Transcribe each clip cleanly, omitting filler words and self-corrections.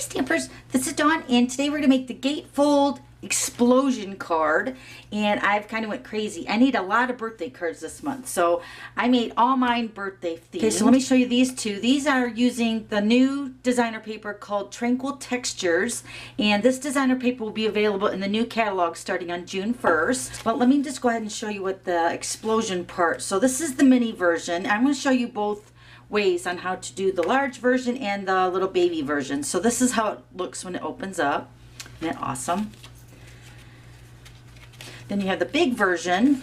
Stampers, this is Dawn, and today we're going to make the Gatefold Explosion card, and I've kind of went crazy. I need a lot of birthday cards this month, so I made all mine birthday themed. Okay, so let me show you these two. These are using the new designer paper called Tranquil Textures, and this designer paper will be available in the new catalog starting on June 1st. But let me just go ahead and show you what the explosion part. So this is the mini version. I'm going to show you both ways on how to do the large version and the little baby version. So this is how it looks when it opens up. Isn't that awesome? Then you have the big version.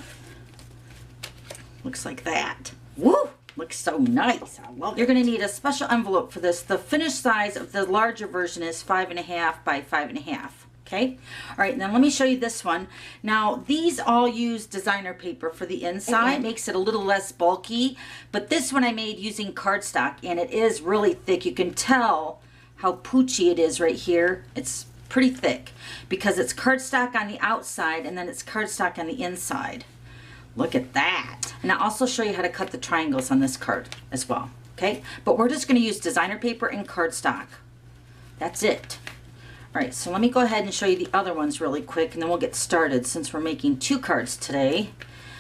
Looks like that. Woo! Looks so nice. I love it. You're going to need a special envelope for this. The finished size of the larger version is 5.5 by 5.5. Okay. All right. Now let me show you this one. Now these all use designer paper for the inside. It makes it a little less bulky, but this one I made using cardstock, and it is really thick. You can tell how poochy it is right here. It's pretty thick because it's cardstock on the outside and then it's cardstock on the inside. Look at that. And I'll also show you how to cut the triangles on this card as well. Okay. But we're just going to use designer paper and cardstock. That's it. All right, so let me go ahead and show you the other ones really quick, and then we'll get started since we're making 2 cards today.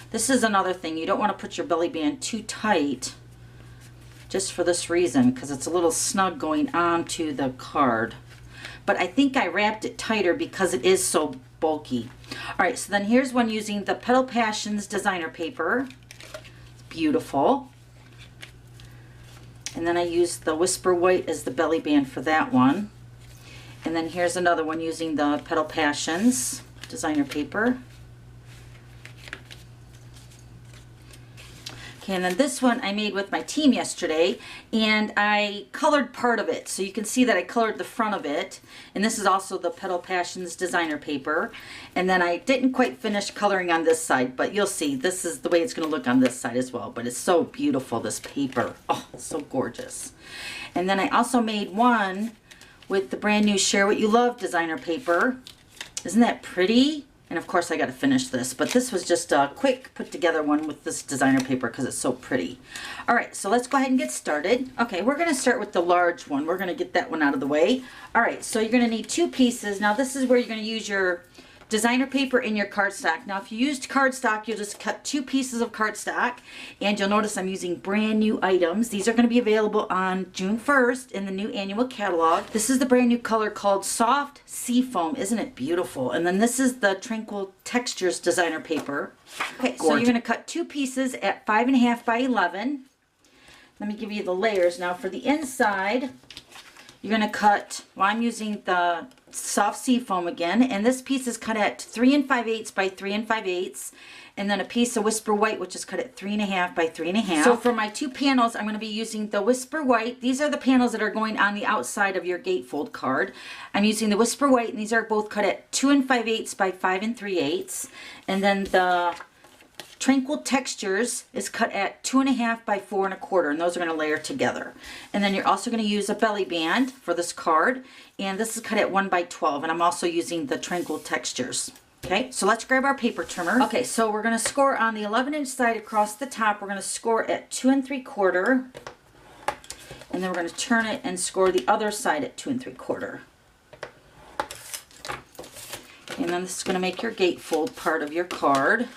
This is another thing. You don't want to put your belly band too tight just for this reason, because it's a little snug going onto the card. But I think I wrapped it tighter because it is so bulky. All right, so then here's one using the Petal Passions designer paper. It's beautiful. And then I used the Whisper White as the belly band for that one. And then here's another one using the Petal Passions designer paper. Okay, and then this one I made with my team yesterday, and I colored part of it. So you can see that I colored the front of it. And this is also the Petal Passions designer paper. And then I didn't quite finish coloring on this side, but you'll see this is the way it's going to look on this side as well. But it's so beautiful, this paper. Oh, it's so gorgeous. And then I also made one with the brand new Share What You Love designer paper. Isn't that pretty? And of course I got to finish this, but this was just a quick put together one with this designer paper because it's so pretty. All right, so let's go ahead and get started. Okay, we're going to start with the large one. We're going to get that one out of the way. All right, so you're going to need 2 pieces. Now this is where you're going to use your designer paper in your cardstock. Now if you used cardstock, you'll just cut 2 pieces of cardstock, and you'll notice I'm using brand new items. These are going to be available on June 1st in the new annual catalog. This is the brand new color called Soft Seafoam. Isn't it beautiful? And then this is the Tranquil Textures designer paper. Okay, so you're going to cut 2 pieces at 5.5 by 11. Let me give you the layers. Now for the inside, you're going to cut, well, I'm using the Soft Seafoam again, and this piece is cut at 3 5/8 by 3 5/8, and then a piece of Whisper White, which is cut at 3.5 by 3.5. So for my 2 panels, I'm going to be using the Whisper White. These are the panels that are going on the outside of your Gatefold card. I'm using the Whisper White, and these are both cut at 2 5/8 by 5 3/8, and then the Tranquil Textures is cut at 2.5 by 4 1/4, and those are going to layer together. And then you're also going to use a belly band for this card, and this is cut at 1 by 12, and I'm also using the Tranquil Textures. Okay, so let's grab our paper trimmer. Okay, so we're going to score on the 11-inch side across the top. We're going to score at 2 3/4, and then we're going to turn it and score the other side at 2 3/4. And then this is going to make your gatefold part of your card.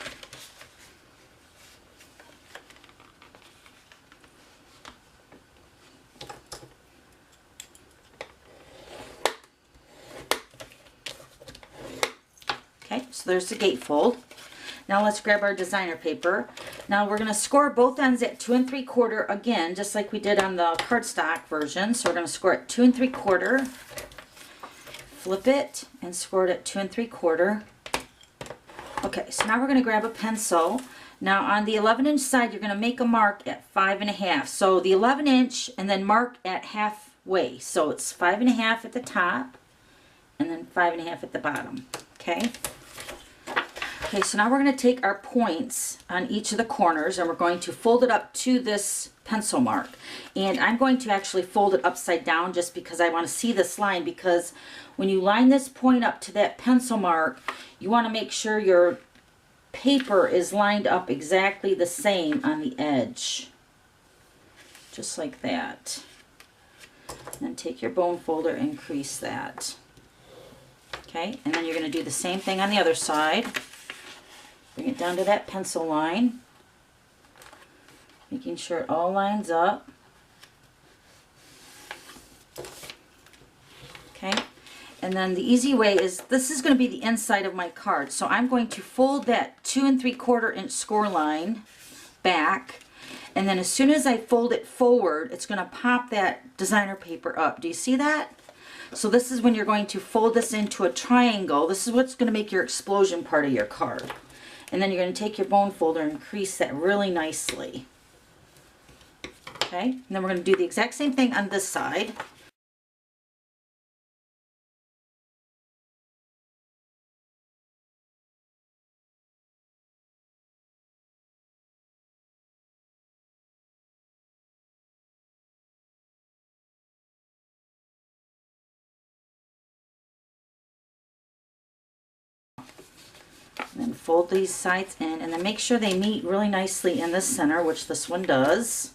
Okay, so there's the gatefold. Now let's grab our designer paper. Now we're going to score both ends at 2 3/4 again, just like we did on the cardstock version. So we're going to score at 2 3/4, flip it, and score it at 2 3/4. Okay, so now we're going to grab a pencil. Now on the 11-inch side, you're going to make a mark at 5.5. So the 11-inch, and then mark at halfway. So it's 5.5 at the top, and then 5.5 at the bottom. Okay. Okay, so now we're going to take our points on each of the corners, and we're going to fold it up to this pencil mark. And I'm going to actually fold it upside down just because I want to see this line, because when you line this point up to that pencil mark, you want to make sure your paper is lined up exactly the same on the edge. Just like that. Then take your bone folder and crease that. Okay, and then you're going to do the same thing on the other side. Bring it down to that pencil line, making sure it all lines up. Okay, and then the easy way is, this is going to be the inside of my card, so I'm going to fold that 2 3/4 inch score line back, and then as soon as I fold it forward, it's going to pop that designer paper up. Do you see that? So this is when you're going to fold this into a triangle. This is what's going to make your explosion part of your card. And then you're going to take your bone folder and crease that really nicely. Okay, and then we're going to do the exact same thing on this side. And then fold these sides in, and then make sure they meet really nicely in the center, which this one does.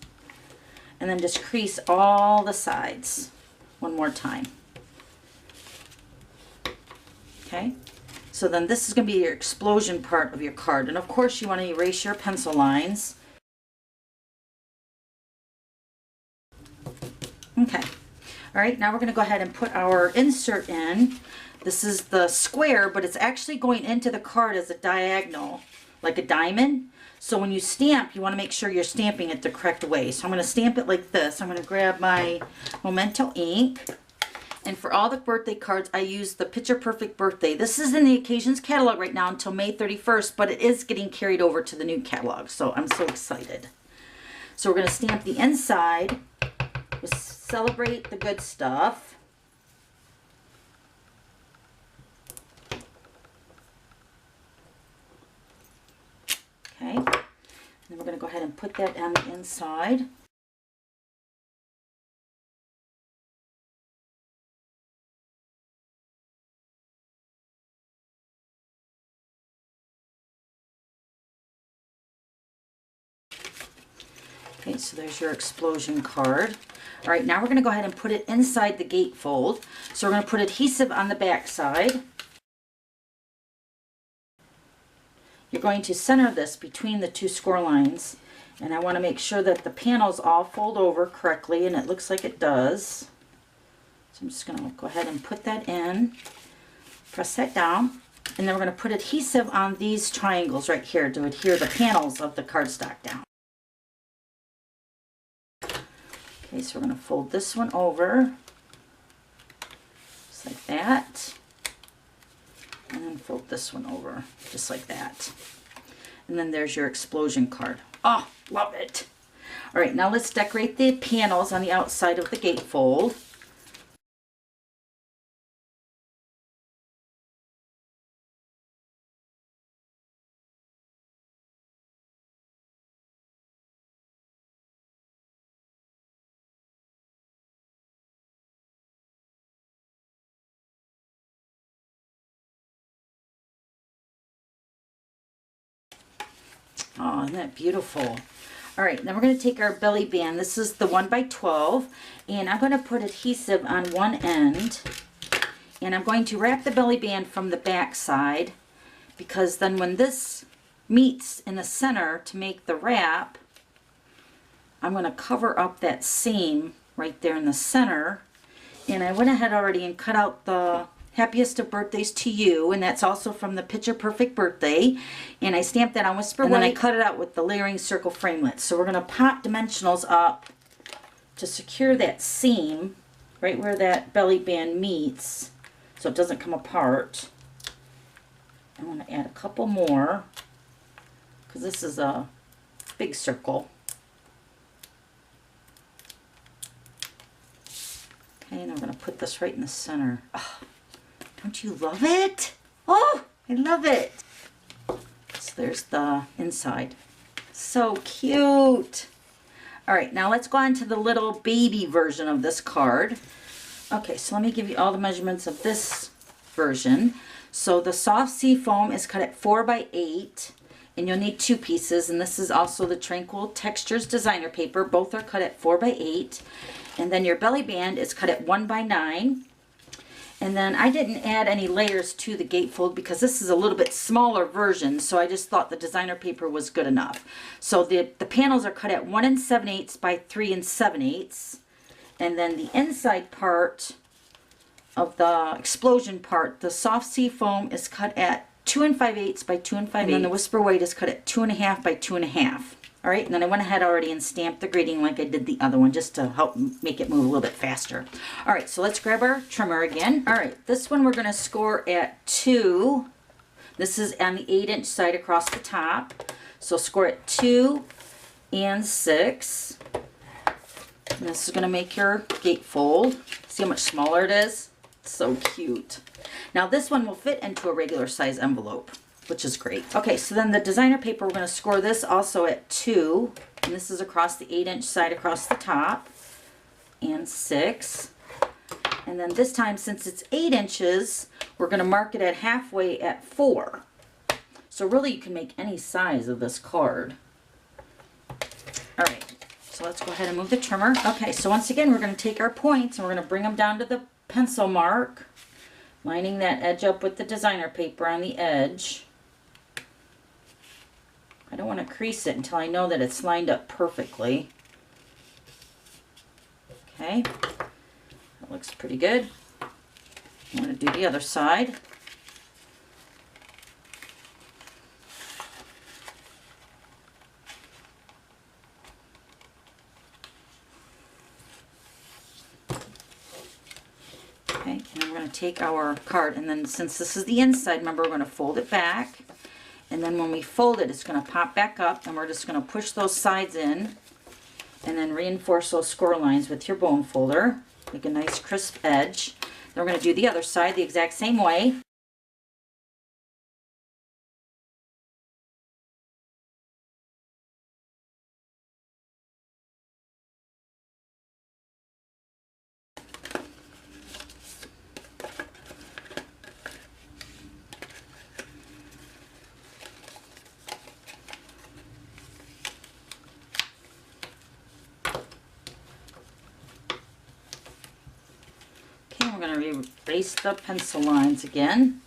And then just crease all the sides one more time. Okay, so then this is going to be your explosion part of your card. And of course you want to erase your pencil lines. Okay, all right, now we're going to go ahead and put our insert in. This is the square, but it's actually going into the card as a diagonal, like a diamond. So when you stamp, you want to make sure you're stamping it the correct way. So I'm going to stamp it like this. I'm going to grab my Memento ink. And for all the birthday cards, I use the Picture Perfect Birthday. This is in the Occasions catalog right now until May 31st, but it is getting carried over to the new catalog. So I'm so excited. So we're going to stamp the inside with Celebrate the Good Stuff. Okay, and then we're going to go ahead and put that on the inside. Okay, so there's your explosion card. All right, now we're going to go ahead and put it inside the gatefold. So we're going to put adhesive on the back side. You're going to center this between the two score lines, and I want to make sure that the panels all fold over correctly, and it looks like it does. So I'm just going to go ahead and put that in, press that down, and then we're going to put adhesive on these triangles right here to adhere the panels of the cardstock down. Okay, so we're going to fold this one over, just like that. And then fold this one over, just like that. And then there's your explosion card. Oh, love it. All right, now let's decorate the panels on the outside of the gatefold. Oh, isn't that beautiful? All right, then we're going to take our belly band. This is the 1x12, and I'm going to put adhesive on one end, and I'm going to wrap the belly band from the back side, because then when this meets in the center to make the wrap, I'm going to cover up that seam right there in the center. And I went ahead already and cut out the Happiest of Birthdays to You, and that's also from the Picture Perfect Birthday, and I stamped that on Whisper White, and then I cut it out with the layering circle framelits. So we're going to pop dimensionals up to secure that seam right where that belly band meets so it doesn't come apart. I want to add a couple more because this is a big circle. Okay, and I'm going to put this right in the center. Oh, don't you love it? Oh, I love it. So there's the inside. So cute. All right, now let's go on to the little baby version of this card. Okay, so let me give you all the measurements of this version. So the soft sea foam is cut at 4 by 8, And you'll need 2 pieces, and this is also the Tranquil Textures designer paper. Both are cut at 4 by 8. And then your belly band is cut at 1 by 9. And then I didn't add any layers to the gatefold because this is a little bit smaller version, so I just thought the designer paper was good enough. So the panels are cut at 1 7/8 by 3 7/8. And then the inside part of the explosion part, the soft sea foam, is cut at 2 5/8 by 2 5/8. And then the whisper white is cut at 2 1/2 by 2 1/2. All right, and then I went ahead already and stamped the grading like I did the other one, just to help make it move a little bit faster. All right, so let's grab our trimmer again. All right, this one we're gonna score at 2. This is on the 8-inch side across the top. So score at 2 and 6. And this is gonna make your gatefold. See how much smaller it is? It's so cute. Now this one will fit into a regular size envelope, which is great. Okay, so then the designer paper, we're going to score this also at 2. And this is across the 8-inch side across the top. And 6. And then this time, since it's 8 inches, we're going to mark it at halfway at 4. So really you can make any size of this card. All right, so let's go ahead and move the trimmer. Okay, so once again, we're going to take our points and we're going to bring them down to the pencil mark, lining that edge up with the designer paper on the edge. I don't want to crease it until I know that it's lined up perfectly. Okay, that looks pretty good. I'm going to do the other side. Okay, and then we're going to take our card, and then since this is the inside, remember we're going to fold it back. And then when we fold it, it's going to pop back up, and we're just going to push those sides in and then reinforce those score lines with your bone folder. Make a nice crisp edge. Then we're going to do the other side the exact same way. We're going to erase the pencil lines again.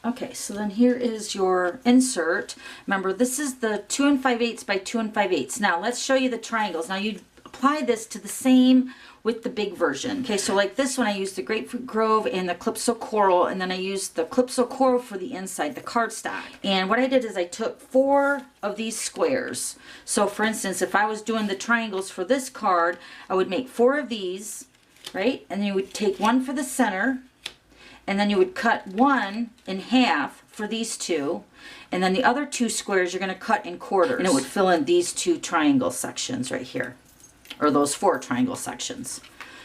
Okay, so then here is your insert. Remember, this is the 2 5/8 by 2 5/8. Now let's show you the triangles. Now you apply this to the same with the big version. Okay, so like this one, I used the Grapefruit Grove and the Calypso Coral, and then I used the Calypso Coral for the inside, the cardstock. And what I did is I took 4 of these squares. So for instance, if I was doing the triangles for this card, I would make 4 of these, right? And then you would take 1 for the center, and then you would cut 1 in half for these 2, and then the other 2 squares you're going to cut in quarters, and it would fill in these 2 triangle sections right here, or those 4 triangle sections.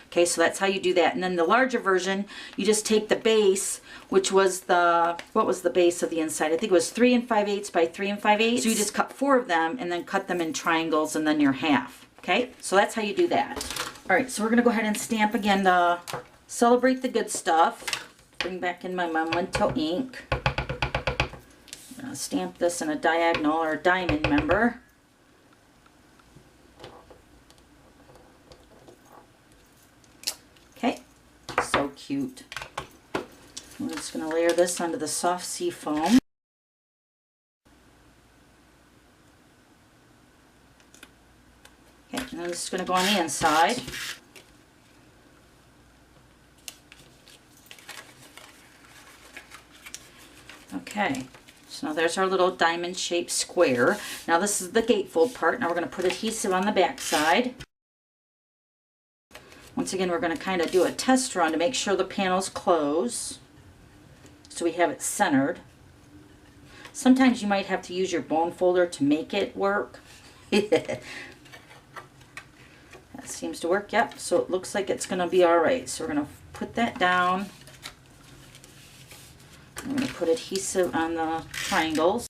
Okay, so that's how you do that. And then the larger version, you just take the base, which was the, what was the base of the inside? I think it was 3 5/8 by 3 5/8. So you just cut 4 of them and then cut them in triangles and then your half. Okay, so that's how you do that. All right, so we're going to go ahead and stamp again to celebrate the good stuff. Bring back in my Memento ink. I'm going to stamp this in a diagonal or a diamond, remember. Okay, so cute. I'm just going to layer this onto the soft sea foam. Okay, and then this is going to go on the inside. Okay, so now there's our little diamond shaped square. Now this is the gatefold part. Now we're going to put adhesive on the back side. Once again, we're going to kind of do a test run to make sure the panels close, so we have it centered. Sometimes you might have to use your bone folder to make it work. That seems to work, yep. So it looks like it's going to be all right. So we're going to put that down. I'm going to put adhesive on the triangles.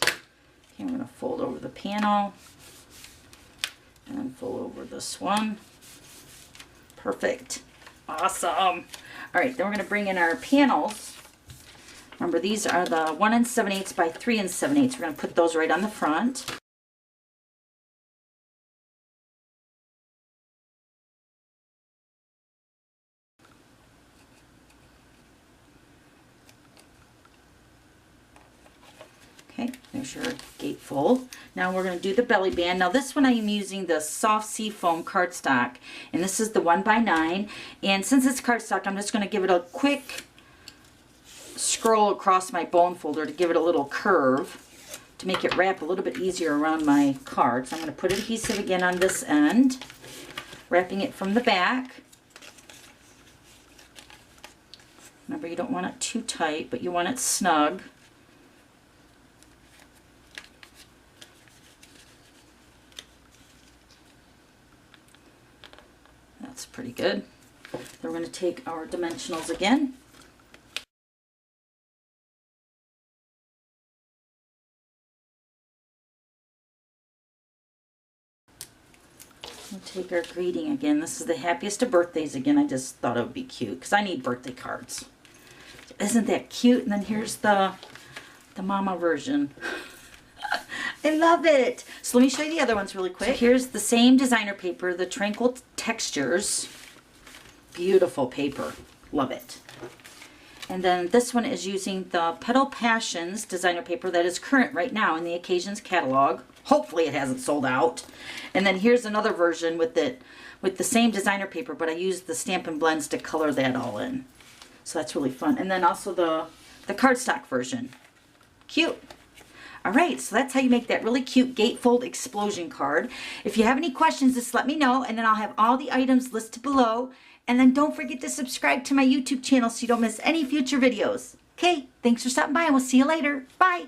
Okay, I'm going to fold over the panel and then fold over this one. Perfect. Awesome. All right, then we're going to bring in our panels. Remember, these are the 1 7/8 by 3 7/8. We're going to put those right on the front. Okay, there's your gatefold. Now we're going to do the belly band. Now this one I am using the soft seafoam cardstock, and this is the 1 by 9. And since it's cardstock, I'm just going to give it a quick scroll across my bone folder to give it a little curve to make it wrap a little bit easier around my card. So I'm going to put adhesive again on this end, wrapping it from the back. Remember, you don't want it too tight, but you want it snug. That's pretty good. Then we're going to take our dimensionals again. We'll take our greeting again. This is the happiest of birthdays again. I just thought it would be cute because I need birthday cards. Isn't that cute? And then here's the mama version. I love it. So let me show you the other ones really quick. So here's the same designer paper, the Tranquil Textures. Beautiful paper. Love it. And then this one is using the Petal Passions designer paper that is current right now in the Occasions catalog. Hopefully it hasn't sold out. And then here's another version with the same designer paper, but I used the Stampin' Blends to color that all in. So that's really fun. And then also the cardstock version. Cute. Alright, so that's how you make that really cute Gatefold Explosion card. If you have any questions, just let me know, and then I'll have all the items listed below. And then don't forget to subscribe to my YouTube channel so you don't miss any future videos. Okay, thanks for stopping by, and we'll see you later. Bye!